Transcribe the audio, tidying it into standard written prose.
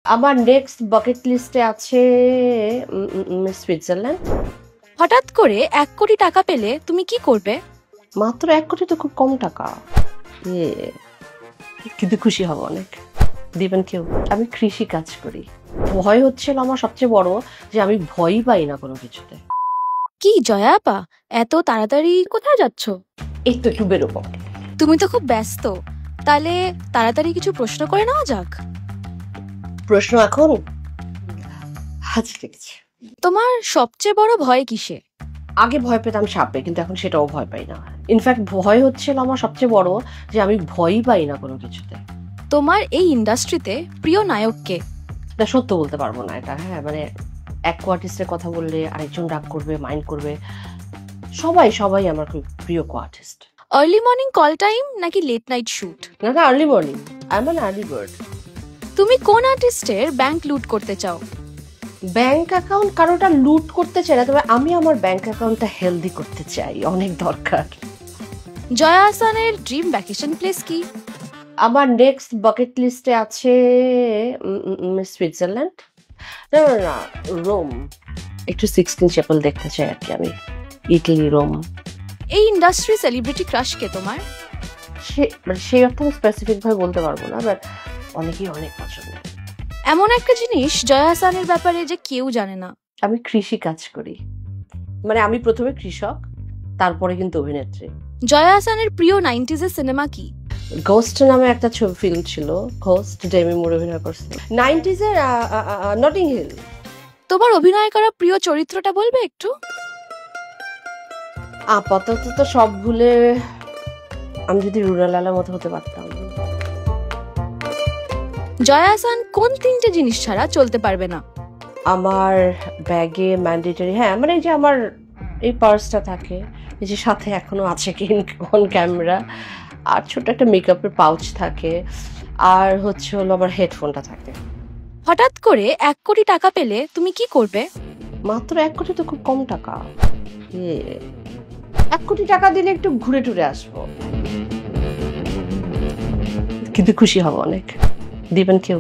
আমার next bucket লিস্টে আছে সুইজারল্যান্ড। হঠাৎ করে 1 কোটি টাকা পেলে তুমি কি করবে? মাত্র 1 কোটি তো খুব কম টাকা। কিন্তু খুশি হব অনেক। দিবেন কেউ? আমি কৃষি কাজ করি। ভয় হচ্ছিল আমার সবচেয়ে বড় যে আমি ভয়ই পাই না কোনো কিছুতে। কি জয়া আপা, এত তাড়াতাড়ি কোথায় যাচ্ছ? এই তো একটু বেরোবো। তুমি তো খুব ব্যস্ত, তাহলে তাড়াতাড়ি কিছু প্রশ্ন করে নেওয়া যাক। প্রশ্ন এখন? আচ্ছা ঠিক আছে। তোমার সবচেয়ে বড় ভয় কিসে? আগে ভয় পেতাম সাপে, কিন্তু এখন সেটাও ভয় পাই না। ইনফ্যাক্ট ভয় হচ্ছিল আমার সবচেয়ে বড় যে আমি ভয়ই পাই না কোনো কিছুতে। তোমার এই ইন্ডাস্ট্রিতে প্রিয় নায়ক কে? এটা সত্য বলতে পারবো না এটা। হ্যাঁ মানে এক কোয়ার্টিস্টের কথা বললে আরেকজন রাগ করবে, মাইন্ড করবে। সবাই আমার খুব প্রিয় কোয়ার্টিস্ট। আর্লি মর্নিং কল টাইম নাকি লেট নাইট শুট? না early morning. I am an early bird. তুমি কোন আর্টিস্টের ব্যাংক লুট করতে চাও? ব্যাংক অ্যাকাউন্ট কারোটা লুট করতে চাই না, তবে আমি আমার ব্যাংক অ্যাকাউন্টটা হেলদি করতে চাই, অনেক দরকার। জয়া আহসানের ড্রিম ভ্যাকেশন প্লেস কি? আমার নেক্সট বাকেট লিস্টে আছে সুইজারল্যান্ড। না রোম। একটু 16 চ্যাপেল দেখতে চাই আর কি আমি। Italy, Rome. এই ইন্ডাস্ট্রি সেলিব্রিটি ক্রাশ কে তোমার? সেই অর্থে আমি স্পেসিফিক ভাবে বলতে পারবো না, বাট অনেকেই অনেক পছন্দ। এমন একটা জিনিস জয়া আহসানের ব্যাপারে যে কেউ জানে না। আমি কৃষি কাজ করি, মানে আমি প্রথমে কৃষক, তারপরে কিন্তু অভিনেত্রী। জয়া আহসানের প্রিয় 90s এর সিনেমা কি? ঘোস্ট নামে একটা ফিল্ম ছিল, ঘোস্ট, ডেমি মুর অভিনয় করছে। 90s এর নটিং হিল। তোমার অভিনয় করা প্রিয় চরিত্রটা বলবে একটু? আপাতত তো সব ভুলে আমি যদি রুনালালার মতো হতে পারতাম। জয়া আহসান কোন 3টে জিনিস ছাড়া চলতে পারবে না? আমার ব্যাগে ম্যান্ডেটরি, হ্যাঁ মানে এই যে আমার এই পার্সটা থাকে, এই যে সাথে এখনো আছে কি অন ক্যামেরা, আর ছোট একটা মেকআপের পাউচ থাকে, আর হলো আমার হেডফোনটা থাকে। হঠাৎ করে 1 কোটি টাকা পেলে তুমি কি করবে? মাত্র 1 কোটি তো খুব কম টাকা। 1 কোটি টাকা দিলে একটু ঘুরে টুরে আসবো, কিন্তু খুশি হব অনেক। দিবেন কেউ?